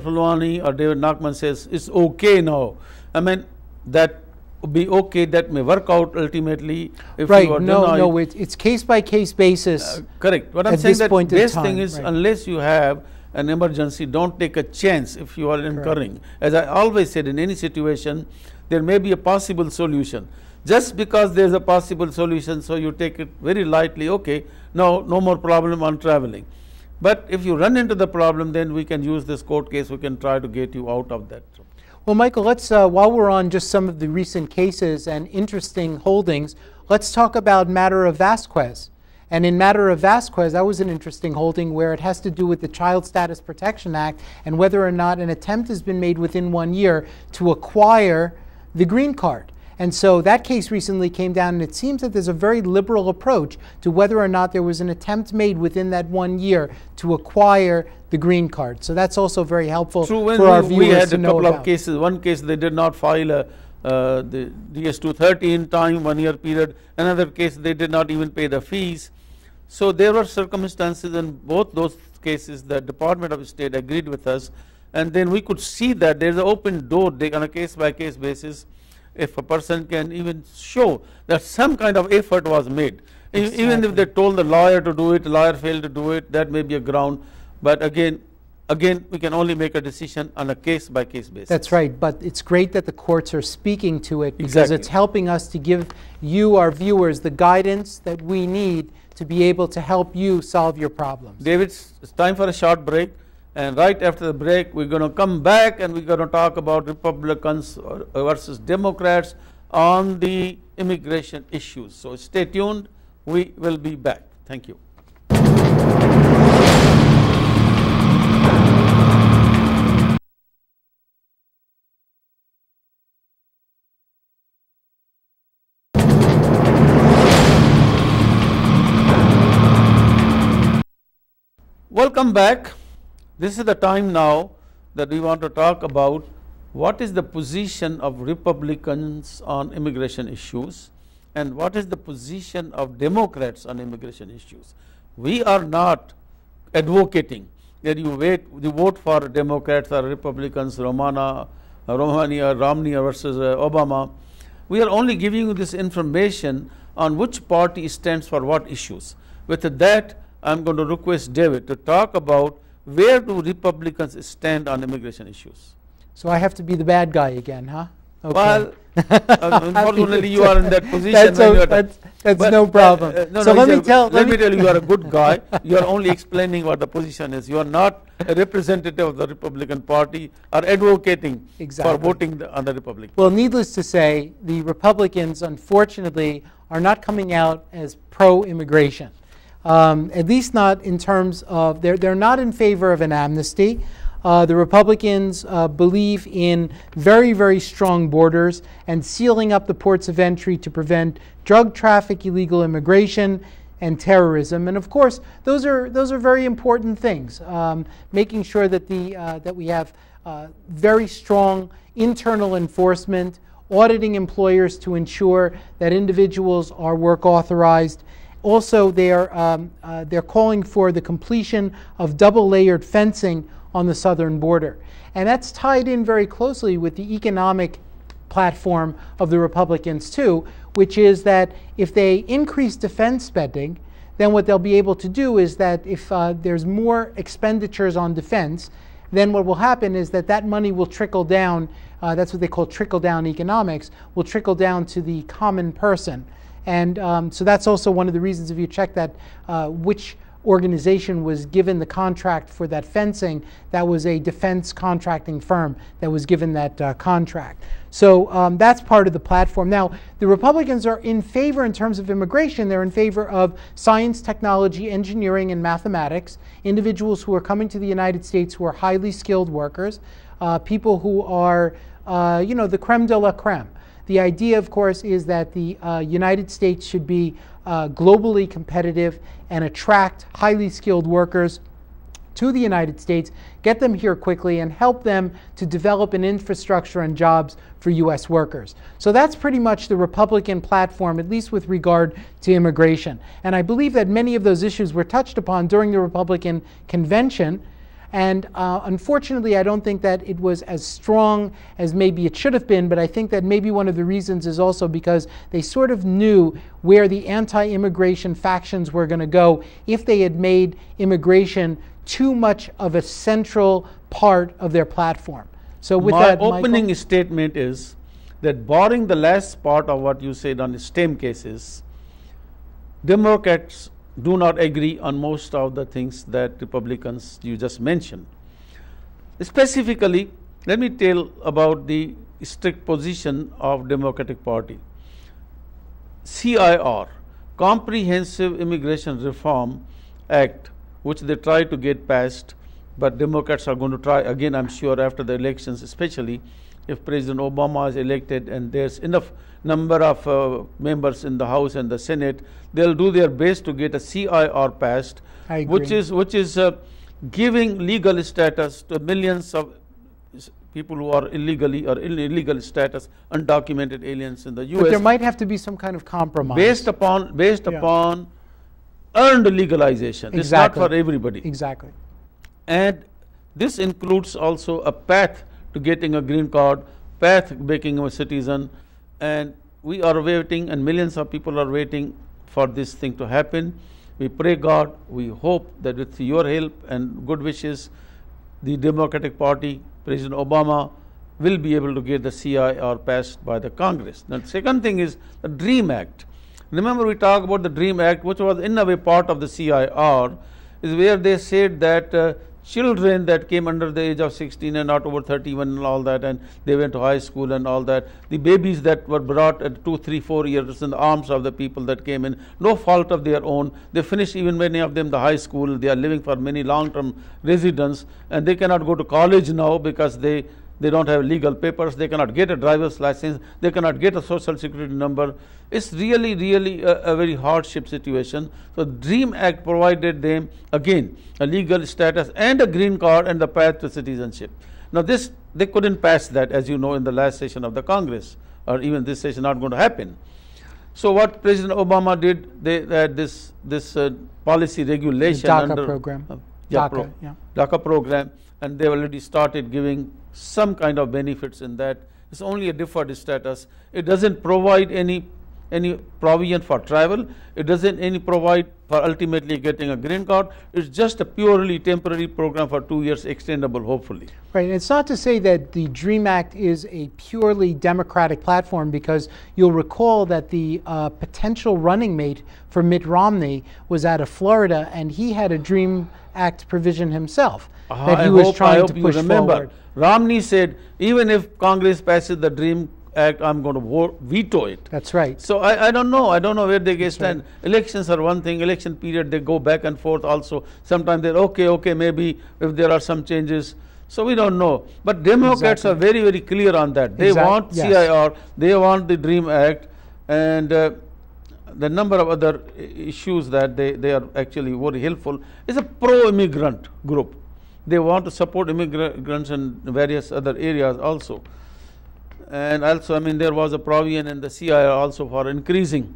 Fulwani or David Nachman says it's okay now, I mean, that would be okay, that may work out ultimately if right. you are No, denied. no, it's case by case basis. Correct. What I'm saying, that best thing is, right, unless you have an emergency, don't take a chance if you are incurring. As I always said, in any situation, there may be a possible solution. Just because there's a possible solution, so you take it very lightly, okay, no more problem on traveling. But if you run into the problem, then we can use this court case, we can try to get you out of that. Well, Michael, let's, while we're on just some of the recent cases and interesting holdings, let's talk about matter of Vasquez. And in matter of Vasquez, that was an interesting holding where it has to do with the Child Status Protection Act and whether or not an attempt has been made within 1 year to acquire the green card. And so that case recently came down, and it seems that there's a very liberal approach to whether or not there was an attempt made within that 1 year to acquire the green card. So that's also very helpful for our viewers to know about. We had a couple of cases. One case they did not file the DS-230 in time, 1 year period. Another case they did not even pay the fees. So there were circumstances in both those cases that Department of State agreed with us, and then we could see that there's an open door on a case by case basis. If a person can even show that some kind of effort was made, exactly, even if they told the lawyer to do it, the lawyer failed to do it, that may be a ground. But again, we can only make a decision on a case by case basis. That's right, but it's great that the courts are speaking to it, because exactly, it's helping us to give you, our viewers, the guidance that we need to be able to help you solve your problems. David, it's time for a short break. And right after the break, we're going to come back and we're going to talk about Republicans versus Democrats on the immigration issues. So stay tuned. We will be back. Thank you. Welcome back. This is the time now that we want to talk about what is the position of Republicans on immigration issues and what is the position of Democrats on immigration issues. We are not advocating that you vote for Democrats or Republicans, Romney versus Obama. We are only giving you this information on which party stands for what issues. With that, I'm going to request David to talk about where do Republicans stand on immigration issues. So I have to be the bad guy again, huh? Okay. Well, unfortunately you are in that position. That's no problem. So let me tell you, you are a good guy. You are only explaining what the position is. You are not a representative of the Republican Party or advocating for voting on the Republican. Well, needless to say, the Republicans, unfortunately, are not coming out as pro-immigration. At least not in terms of, they're not in favor of an amnesty. The Republicans believe in very, very strong borders and sealing up the ports of entry to prevent drug traffic, illegal immigration, and terrorism. And of course, those are very important things. Making sure that that we have very strong internal enforcement, auditing employers to ensure that individuals are work authorized. Also, they're calling for the completion of double-layered fencing on the southern border. And that's tied in very closely with the economic platform of the Republicans too, which is that if they increase defense spending, then what they'll be able to do is that if there's more expenditures on defense, then what will happen is that money will trickle down, that's what they call trickle-down economics, will trickle down to the common person. And so that's also one of the reasons, if you check that which organization was given the contract for that fencing, that was a defense contracting firm that was given that contract. So that's part of the platform. Now, the Republicans are in favor in terms of immigration. They're in favor of science, technology, engineering, and mathematics, individuals who are coming to the United States who are highly skilled workers, people who are, the creme de la creme. The idea, of course, is that the United States should be globally competitive and attract highly skilled workers to the United States, get them here quickly, and help them to develop an infrastructure and jobs for U.S. workers. So that's pretty much the Republican platform, at least with regard to immigration. And I believe that many of those issues were touched upon during the Republican convention. And unfortunately, I don't think that it was as strong as maybe it should have been, but I think that maybe one of the reasons is also because they sort of knew where the anti-immigration factions were going to go if they had made immigration too much of a central part of their platform. So with my that, opening Michael? statement is that barring the last part of what you said on the STEM cases, Democrats do not agree on most of the things that Republicans you just mentioned. Specifically, let me tell about the strict position of Democratic Party. CIR, Comprehensive Immigration Reform Act, which they try to get passed, but Democrats are going to try again, I'm sure, after the elections, especially if President Obama is elected and there's enough number of members in the House and the Senate, they'll do their best to get a CIR passed, which is giving legal status to millions of people who are illegally or illegal status, undocumented aliens in the U.S. But there might have to be some kind of compromise. Based upon earned legalization. Exactly. It's not for everybody. Exactly. And this includes also a path to getting a green card, path making a citizen, and we are waiting, and millions of people are waiting for this thing to happen. We pray God, we hope that with your help and good wishes, the Democratic Party, President Obama, will be able to get the CIR passed by the Congress. Now, the second thing is the DREAM Act. Remember, we talked about the DREAM Act, which was in a way part of the CIR, is where they said that children that came under the age of 16 and not over 31 and all that, and they went to high school and all that, the babies that were brought at 2, 3, 4 years in the arms of the people that came in, no fault of their own, they finished even many of them the high school, they are living for many long-term residence, and they cannot go to college now because they don't have legal papers, they cannot get a driver's license, they cannot get a social security number. It's really a very hardship situation. So DREAM Act provided them, again, a legal status and a green card and the path to citizenship. Now this, they couldn't pass that, as you know, in the last session of the Congress, or even this session not going to happen. So what President Obama did, they had this policy regulation DACA under program. DACA program, and they already started giving some kind of benefits in that. It's only a deferred status. It doesn't provide any provision for travel. It doesn't any provide for ultimately getting a green card. It's just a purely temporary program for 2 years, extendable hopefully. Right, and it's not to say that the DREAM Act is a purely Democratic platform, because you'll recall that the potential running mate for Mitt Romney was out of Florida, and he had a DREAM Act provision himself that he was trying to push forward. Romney said, even if Congress passes the DREAM Act, I'm going to veto it. That's right. So I don't know. I don't know where they stand. Right. Elections are one thing. Election period, they go back and forth also. Sometimes they're okay, maybe if there are some changes. So we don't know. But Democrats are very clear on that. They want CIR, they want the DREAM Act, and the number of other issues that they are actually very helpful is a pro-immigrant group. They want to support immigrants in various other areas also. And also, I mean, there was a provision in the CIR also for increasing,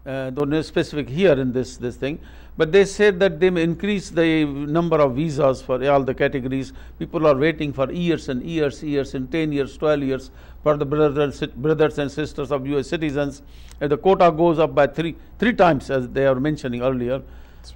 though no specific here in this thing, but they said that they may increase the number of visas for all the categories. People are waiting for years and years, and 10 years, 12 years for the brothers and sisters of US citizens. And the quota goes up by three times, as they are mentioning earlier.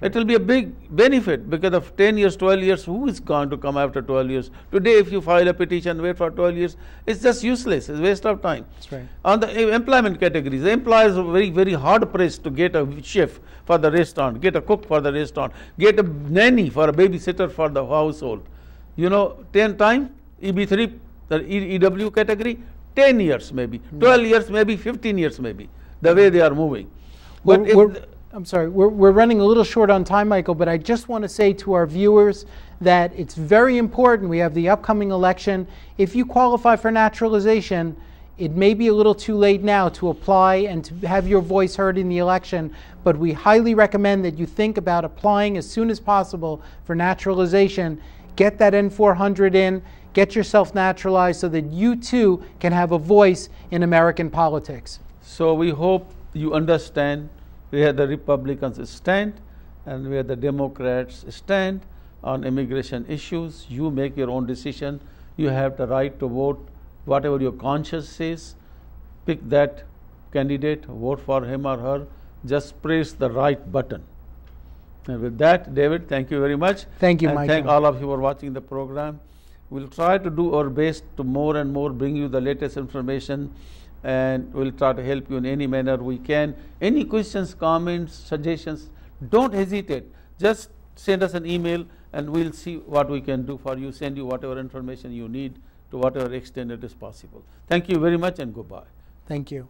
Right. It will be a big benefit because of 10 years, 12 years, who is going to come after 12 years? Today, if you file a petition, wait for 12 years, it's just useless, it's a waste of time. That's right. On the employment categories, the employers are very hard pressed to get a chef for the restaurant, get a cook for the restaurant, get a nanny for a babysitter for the household. You know, 10 time, EB3, the EW category, 10 years maybe, 12 years maybe, 15 years maybe, the way they are moving. But I'm sorry, we're running a little short on time, Michael, but I just want to say to our viewers that it's very important. We have the upcoming election. If you qualify for naturalization, it may be a little too late now to apply and to have your voice heard in the election, but we highly recommend that you think about applying as soon as possible for naturalization. Get that N-400 in, get yourself naturalized so that you too can have a voice in American politics. So we hope you understand where the Republicans stand and where the Democrats stand. on immigration issues. You make your own decision. You have the right to vote whatever your conscience says. Pick that candidate, vote for him or her, just press the right button. And with that, David, thank you very much. Thank you, and Michael. Thank all of you for watching the program. We'll try to do our best to more and more bring you the latest information, and we'll try to help you in any manner we can. Any questions, comments, suggestions, don't hesitate. Just send us an email and we'll see what we can do for you, send you whatever information you need to whatever extent it is possible. Thank you very much and goodbye. Thank you.